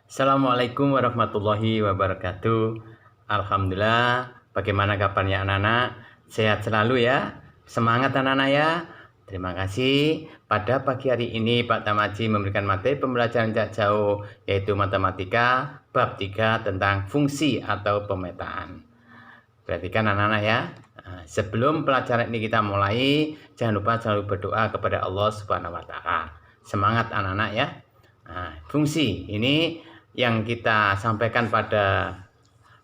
Assalamualaikum warahmatullahi wabarakatuh. Alhamdulillah, bagaimana kabarnya anak-anak? Sehat selalu ya. Semangat anak-anak ya. Terima kasih. Pada pagi hari ini Pak Tamaji memberikan materi pembelajaran jarak jauh yaitu matematika bab 3 tentang fungsi atau pemetaan. Perhatikan anak-anak ya. Sebelum pelajaran ini kita mulai, jangan lupa selalu berdoa kepada Allah Subhanahu wa taala. Semangat anak-anak ya. Fungsi ini yang kita sampaikan pada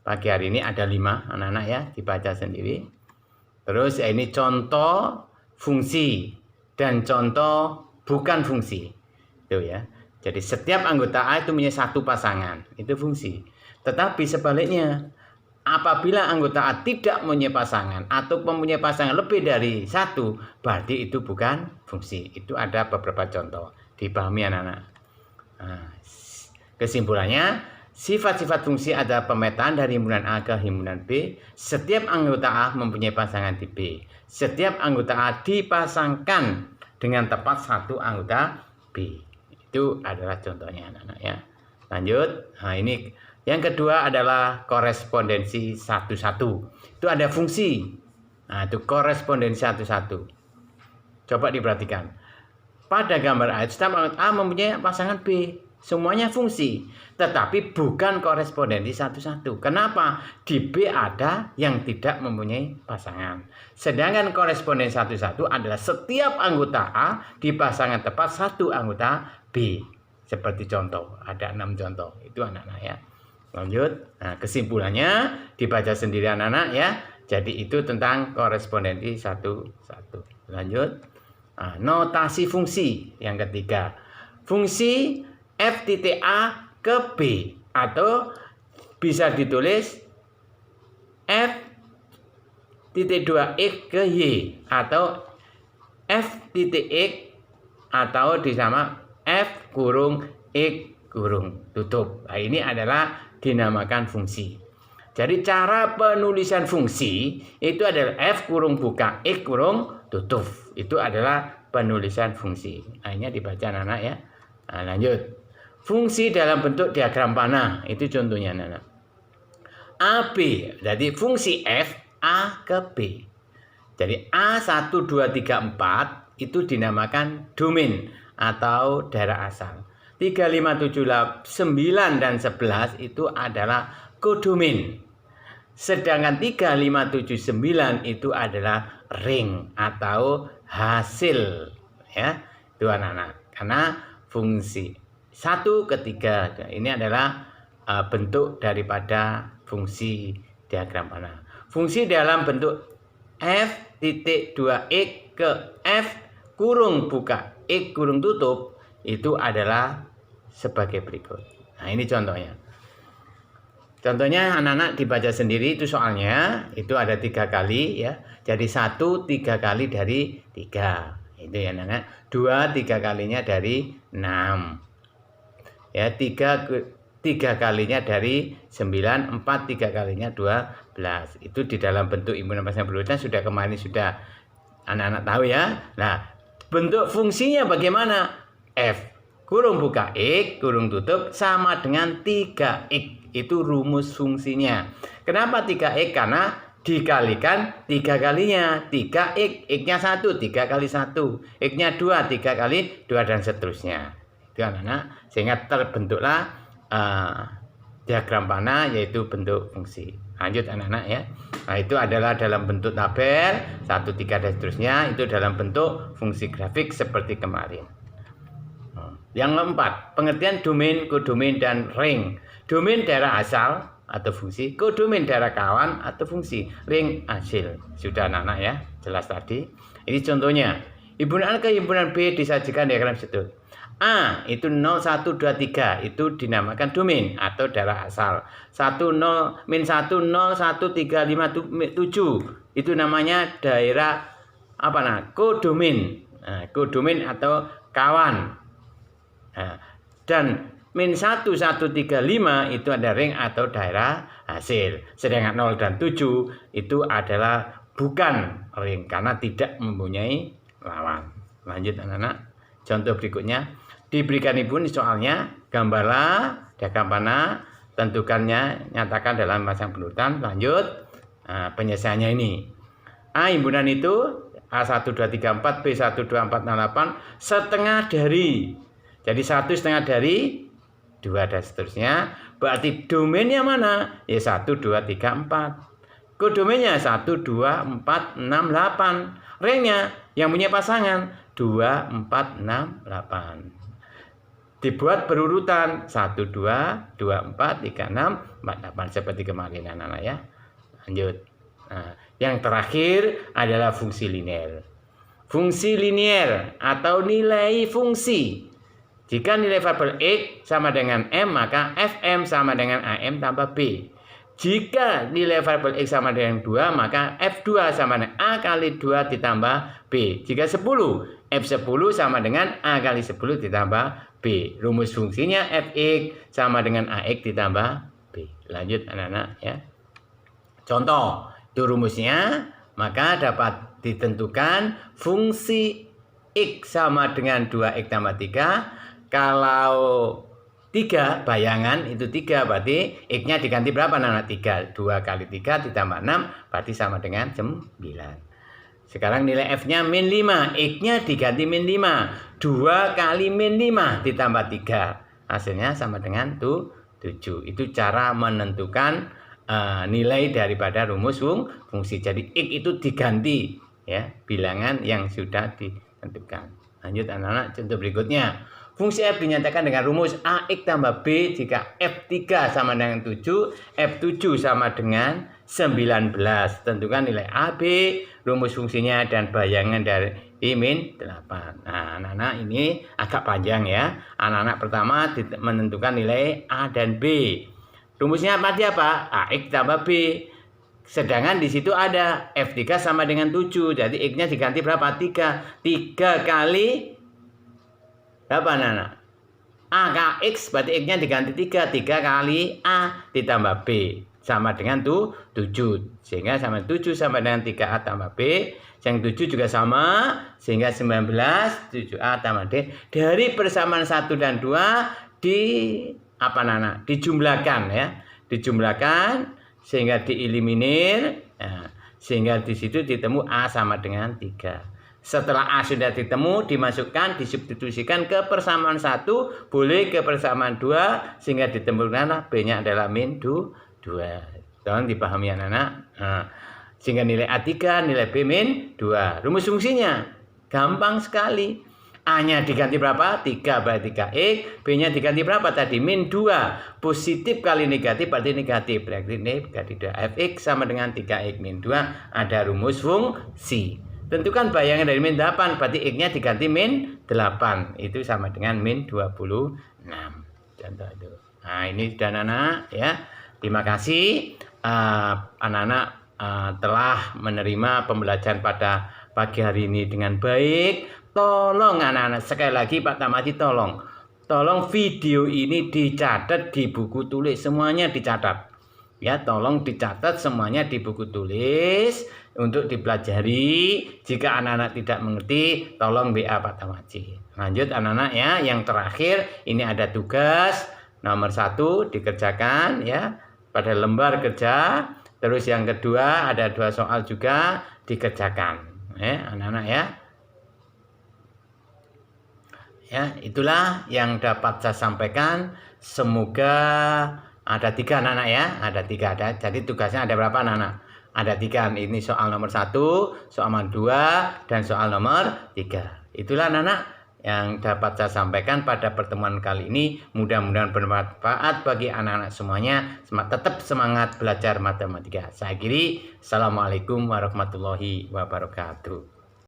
pagi hari ini ada 5 anak-anak ya, dibaca sendiri. Terus ini contoh fungsi dan contoh bukan fungsi. Itu ya. Jadi setiap anggota A itu punya satu pasangan, itu fungsi. Tetapi sebaliknya, apabila anggota A tidak mempunyai pasangan atau mempunyai pasangan lebih dari satu, berarti itu bukan fungsi. Itu ada beberapa contoh. Dipahami anak-anak. Kesimpulannya, sifat-sifat fungsi adalah pemetaan dari himpunan A ke himpunan B. Setiap anggota A mempunyai pasangan di B. Setiap anggota A dipasangkan dengan tepat satu anggota B. Itu adalah contohnya anak-anak ya. Lanjut. Ini yang kedua adalah korespondensi satu-satu. Itu ada fungsi. Itu korespondensi satu-satu. Coba diperhatikan. Pada gambar A, setiap anggota A mempunyai pasangan B. Semuanya fungsi, tetapi bukan korespondensi satu-satu. Kenapa? Di B ada yang tidak mempunyai pasangan. Sedangkan korespondensi satu-satu adalah setiap anggota A dipasangkan tepat satu anggota B. Seperti contoh, ada 6 contoh. Itu anak-anak ya. Lanjut. Kesimpulannya dibaca sendiri anak-anak ya. Jadi itu tentang korespondensi satu-satu. Lanjut. Notasi fungsi yang ketiga. Fungsi F titik A ke B atau bisa ditulis F titik 2X ke Y atau F titik X atau disama F kurung X kurung tutup. Ini adalah dinamakan fungsi. Jadi cara penulisan fungsi itu adalah F kurung buka X kurung tutup. Itu adalah penulisan fungsi. Ini dibaca anak-anak ya. Lanjut. Fungsi dalam bentuk diagram panah, itu contohnya anak-anak. AB, jadi fungsi F A ke B. Jadi A1, 2, 3, 4 itu dinamakan domain atau daerah asal. 3, 5, 7, 9 dan 11 itu adalah kodomain. Sedangkan 3, 5, 7, 9 itu adalah ring atau hasil. Ya, itu anak-anak. Karena fungsi 1 ke 3 ini adalah bentuk daripada fungsi diagram panah. Fungsi dalam bentuk F titik 2X ke F kurung buka X kurung tutup itu adalah sebagai berikut. Ini contohnya. Contohnya anak-anak dibaca sendiri itu soalnya itu ada 3 kali ya. Jadi 1 3 kali dari 3. Itu ya anak-anak. 2 3 kalinya dari 6. Ya, 3 kalinya dari 9, 4 3 kalinya 12. Itu di dalam bentuk himpunan pasangan berurutan sudah kemarin sudah anak-anak tahu ya. Nah, bentuk fungsinya bagaimana? F kurung buka X kurung tutup sama dengan 3X. Itu rumus fungsinya. Kenapa 3X? Karena dikalikan 3 kalinya. 3X, X-nya 1, 3 kali 1. X-nya 2, 3 kali 2 dan seterusnya. Itu anak-anak, sehingga terbentuklah diagram panah yaitu bentuk fungsi. Lanjut anak-anak ya. Itu adalah dalam bentuk tabel 1, 3 dan seterusnya. Itu dalam bentuk fungsi grafik seperti kemarin. Yang keempat, pengertian domain, kodomain dan ring. Domain daerah asal atau fungsi, kodomain daerah kawan atau fungsi, ring hasil. Sudah anak-anak ya, jelas tadi. Ini contohnya. Himpunan A ke himpunan B disajikan diagram situ. A itu 0, 1, 2, 3 itu dinamakan domain atau daerah asal. 1, 0, min 1, 0, 1, 3, 5, 7 itu namanya daerah kodomain. Kodomain atau kawan. Dan min 1, 1, 3, 5 itu ada ring atau daerah hasil. Sedangkan 0 dan 7 itu adalah bukan ring karena tidak mempunyai lawan. Lanjut anak-anak. Contoh berikutnya. Diberikan ibu ini soalnya, gambarlah diagram panah, tentukannya, nyatakan dalam pasang benurutan. Lanjut, penyelesaiannya ini. A himpunan itu A1, 2, 3, 4, B1, 2, 4, 6, 8 setengah dari. Jadi 1 setengah dari 2 dan seterusnya. Berarti domainnya mana? Ya 1, 2, 3, 4. Kodomennya 1, 2, 4, 6, 8. Rangnya yang punya pasangan 2, 4, 6, 8. Dibuat berurutan 1, 2, 4, 3, 6, 4, 8 seperti kemarin anak-anak ya. Lanjut. Nah, yang terakhir adalah fungsi linear. Fungsi linear atau nilai fungsi. Jika nilai variabel X sama dengan M, maka Fm sama dengan AM tambah B. Jika nilai variabel X sama dengan 2, maka F2 sama dengan A kali 2 ditambah B. Jika 10, F10 sama dengan A kali 10 ditambah B. Rumus fungsinya Fx sama dengan Ax ditambah B. Lanjut anak-anak ya. Contoh, itu rumusnya, maka dapat ditentukan fungsi X sama dengan 2X tambah 3. Kalau 3 bayangan itu 3, berarti X-nya diganti berapa anak? 3. 2 kali 3 ditambah 6 berarti sama dengan 9. Sekarang nilai F-nya min 5, X-nya diganti min 5. 2 kali min 5 ditambah 3. Hasilnya sama dengan 7. Itu cara menentukan nilai daripada rumus fungsi. Jadi X itu diganti ya, bilangan yang sudah ditentukan. Lanjut anak-anak, contoh berikutnya. Fungsi F dinyatakan dengan rumus AX tambah B jika F3 sama dengan 7, F7 sama dengan 19. Tentukan nilai AB, rumus fungsinya, dan bayangan dari min 8. Nah, anak-anak ini agak panjang ya. Anak-anak pertama menentukan nilai A dan B. Rumusnya apa? AX tambah B. Sedangkan di situ ada F3 sama dengan 7. Jadi X-nya diganti berapa? 3. 3 kali berapa anak-anak? A kali X berarti X-nya diganti 3. 3 kali A ditambah B. Sama dengan 7. Sehingga sama 7 sama dengan 3A tambah B. Yang 7 juga sama. Sehingga 19. 7A tambah D. Dari persamaan 1 dan 2 dijumlahkan ya. Dijumlahkan sehingga dieliminir. Nah, sehingga di situ ditemu A sama dengan 3. Setelah A sudah ditemu, dimasukkan, disubstitusikan ke persamaan 1, boleh ke persamaan 2, sehingga ditemukan B-nya adalah min 2. Tolong dipahami anak-anak. Nah, sehingga nilai A3, nilai B min 2. Rumus fungsinya gampang sekali. A-nya diganti berapa? 3 berarti 3X. B-nya diganti berapa tadi? Min 2. Positif kali negatif berarti negatif. Berarti negatif 2. Fx sama dengan 3X min 2. Ada rumus fungsi. Tentukan bayangan dari min 8, berarti X-nya diganti min 8. Itu sama dengan min 26. Contoh itu. Nah, ini sudah anak-anak ya. Terima kasih anak-anak telah menerima pembelajaran pada pagi hari ini dengan baik. Tolong anak-anak, sekali lagi Pak Tamati tolong video ini dicatat di buku tulis, semuanya dicatat. Ya, tolong dicatat semuanya di buku tulis untuk dipelajari. Jika anak-anak tidak mengerti, tolong WA Pak Tamati. Lanjut anak-anak ya, yang terakhir ini ada tugas nomor 1 dikerjakan ya pada lembar kerja. Terus yang kedua ada 2 soal juga dikerjakan. Anak-anak ya. Ya, itulah yang dapat saya sampaikan. Semoga ada 3 anak-anak ya, ada 3 ada. Jadi tugasnya ada berapa anak-anak? Ada 3. Ini soal nomor 1, soal nomor 2, dan soal nomor 3. Itulah anak-anak yang dapat saya sampaikan pada pertemuan kali ini. Mudah-mudahan bermanfaat bagi anak-anak semuanya. Tetap semangat belajar matematika. Saya akhiri. Assalamualaikum warahmatullahi wabarakatuh.